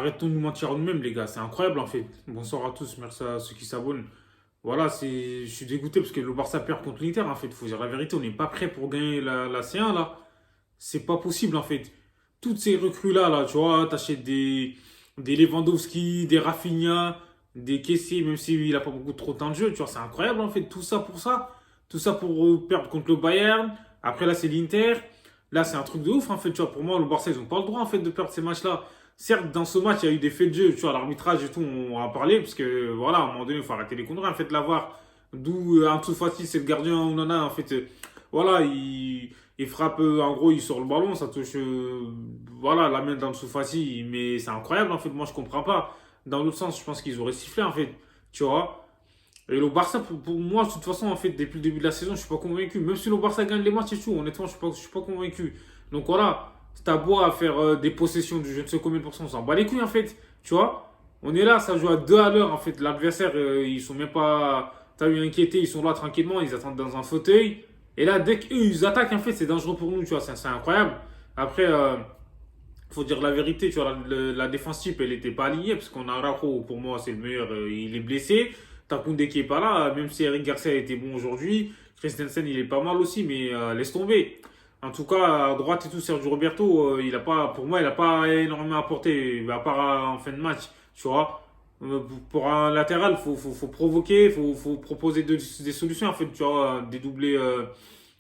arrêtons de nous mentir à nous-mêmes, les gars. C'est incroyable, en fait. Bonsoir à tous. Merci à ceux qui s'abonnent. Voilà, je suis dégoûté parce que le Barça perd contre l'Inter, en fait. Faut dire la vérité. On n'est pas prêt pour gagner la C1, là. C'est pas possible, en fait. Toutes ces recrues-là, là, tu vois, t'achètes des Lewandowski, des Rafinha, des Kessie, même s'il a pas beaucoup trop de temps de jeu, tu vois, c'est incroyable, en fait. Tout ça pour ça. Tout ça pour perdre contre le Bayern. Après, là, c'est l'Inter. Là, c'est un truc de ouf, en fait. Tu vois, pour moi, le Barça, ils ont pas le droit, en fait, de perdre ces matchs-là. Certes, dans ce match, il y a eu des faits de jeu, tu vois, l'arbitrage et tout, on va en parler, parce que, voilà, à un moment donné, il faut arrêter les conneries, en fait, l'avoir. D'où Ansu Fati, c'est le gardien Onana, en fait, voilà, il frappe, en gros, il sort le ballon, ça touche, voilà, la main d'Ansu Fati, mais c'est incroyable, en fait, moi, je comprends pas. Dans l'autre sens, je pense qu'ils auraient sifflé, en fait, tu vois. Et le Barça, pour moi, de toute façon, en fait, depuis le début de la saison, je suis pas convaincu. Même si le Barça gagne les matchs et tout, honnêtement, je suis pas convaincu. Donc voilà, t'as beau à faire des possessions du je ne sais combien de pourcents, on s'en bat les couilles, en fait. Tu vois, on est là, ça joue à 2 à l'heure, en fait. L'adversaire, ils sont même pas. T'as eu inquiété, ils sont là tranquillement, ils attendent dans un fauteuil. Et là, dès qu'eux, ils attaquent, en fait, c'est dangereux pour nous, tu vois, c'est incroyable. Après, faut dire la vérité, tu vois, la défense type, elle n'était pas alignée, parce qu'on a Araujo, pour moi, c'est le meilleur, il est blessé. T'as Koundé qui est pas là, même si Eric Garcia était bon aujourd'hui. Christensen, il est pas mal aussi, mais laisse tomber. En tout cas, à droite et tout, Sergio Roberto, il a pas, pour moi, il a pas énormément apporté, à part en fin de match, tu vois. Pour un latéral, faut provoquer, faut proposer des solutions, en fait, tu vois, dédoubler,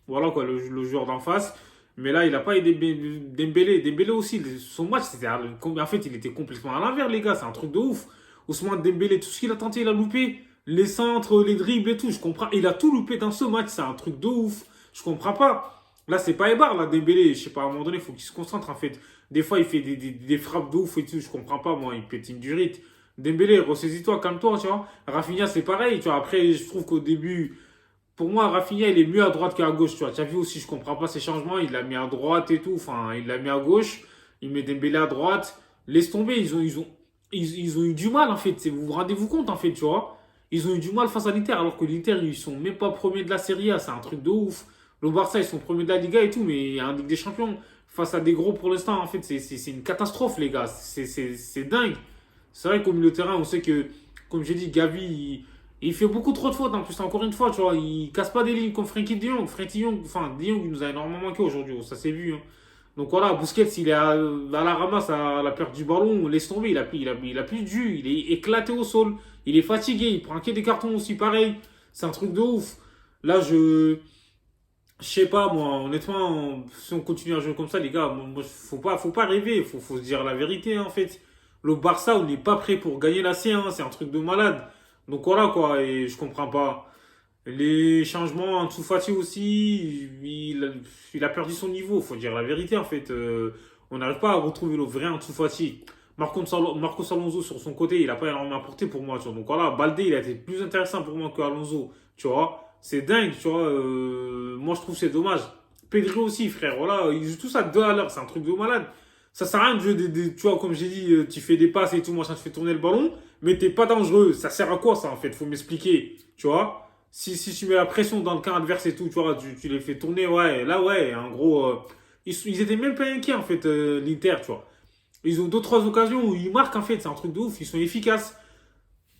voilà quoi, le joueur d'en face. Mais là, il n'a pas aidé Dembélé. Dembélé aussi, son match, en fait, il était complètement à l'envers, les gars. C'est un truc de ouf. Ousmane Dembélé, tout ce qu'il a tenté, il a loupé. Les centres, les dribbles et tout, je comprends. Il a tout loupé dans ce match, c'est un truc de ouf. Je comprends pas. Là, c'est pas Ebar, là, Dembélé. Je sais pas, à un moment donné, il faut qu'il se concentre, en fait. Des fois, il fait des frappes de ouf et tout, je comprends pas, moi. Il pétine du rythme. Dembélé, ressaisis-toi, calme-toi, tu vois. Rafinha, c'est pareil, tu vois. Après, je trouve qu'au début, pour moi, Rafinha, il est mieux à droite qu'à gauche, tu vois. Tu as vu aussi, je comprends pas ses changements. Il l'a mis à droite et tout. Enfin, il l'a mis à gauche. Il met Dembélé à droite. Laisse tomber. Ils ont eu du mal, en fait. Vous vous rendez-vous compte, en fait, tu vois. Ils ont eu du mal face à l'Inter, alors que l'Inter, ils sont même pas premiers de la Serie A. C'est un truc de ouf. Le Barça, ils sont premiers de la Liga et tout, mais en Ligue des Champions, face à des gros pour l'instant, en fait, c'est une catastrophe, les gars. C'est dingue. C'est vrai qu'au milieu de terrain, on sait que, comme j'ai dit, Gavi, il fait beaucoup trop de fautes. En plus, encore une fois, tu vois, il casse pas des lignes comme Frenkie de Jong. Frenkie de Jong, enfin, de Jong, il nous a énormément manqué aujourd'hui, ça s'est vu, hein. Donc voilà, Busquets, il est à la ramasse à la perte du ballon, laisse tomber, il a plus de jus, il est éclaté au sol, il est fatigué, il prend que des cartons aussi, pareil. C'est un truc de ouf. Là, je sais pas, moi, honnêtement, si on continue à jouer comme ça, les gars, moi, faut pas rêver, faut se dire la vérité, hein, en fait. Le Barça, on n'est pas prêt pour gagner la C1, c'est un truc de malade. Donc voilà, quoi, et je comprends pas. Les changements, Ansu Fati aussi, il a perdu son niveau, faut dire la vérité, en fait. On n'arrive pas à retrouver le vrai Ansu Fati. Marcos Alonso, sur son côté, il n'a pas énormément apporté pour moi, tu vois. Donc voilà, Balde, il a été plus intéressant pour moi que Alonso, tu vois. C'est dingue, tu vois. Moi, je trouve que c'est dommage. Pedri aussi, frère. Voilà, ils jouent tous à 2 à l'heure. C'est un truc de malade. Ça sert à rien de jouer tu vois, comme j'ai dit, tu fais des passes et tout, moi, ça te fait tourner le ballon, mais t'es pas dangereux. Ça sert à quoi, ça, en fait? Faut m'expliquer, tu vois. Si tu mets la pression dans le camp adverse et tout, tu vois, tu les fais tourner, ouais. Là, ouais, en gros, ils étaient même pas inquiets, en fait, l'Inter, tu vois. Ils ont deux, trois occasions où ils marquent, en fait. C'est un truc de ouf. Ils sont efficaces.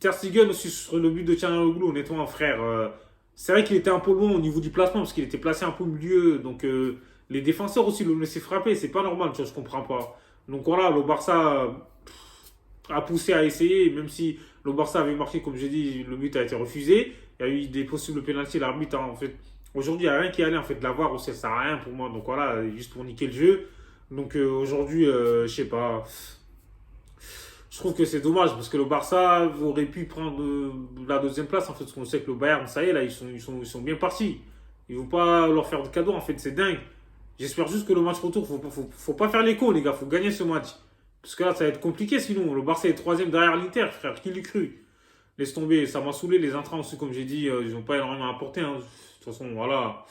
Ter Stegen aussi sur le but de Çalhanoğlu, honnêtement, frère. C'est vrai qu'il était un peu loin au niveau du placement parce qu'il était placé un peu au milieu. Donc les défenseurs aussi l'ont laissé frapper. C'est pas normal, tu vois, je comprends pas. Donc voilà, le Barça a poussé à essayer. Même si le Barça avait marqué, comme j'ai dit, le but a été refusé. Il y a eu des possibles pénaltys. L'arbitre, hein, en fait, aujourd'hui, il n'y a rien qui allait en fait de l'avoir aussi. Ça sert à rien pour moi. Donc voilà, juste pour niquer le jeu. Donc aujourd'hui, je sais pas. Je trouve que c'est dommage parce que le Barça aurait pu prendre la deuxième place en fait parce qu'on sait que le Bayern ça y est là ils sont bien partis. Ils vont pas leur faire de cadeau en fait c'est dingue. J'espère juste que le match retour faut pas faire les cons les gars faut gagner ce match parce que là ça va être compliqué sinon le Barça est troisième derrière l'Inter frère qui l'eût cru. Laisse tomber ça m'a saoulé les intrants aussi comme j'ai dit ils ont pas énormément apporté hein. De toute façon voilà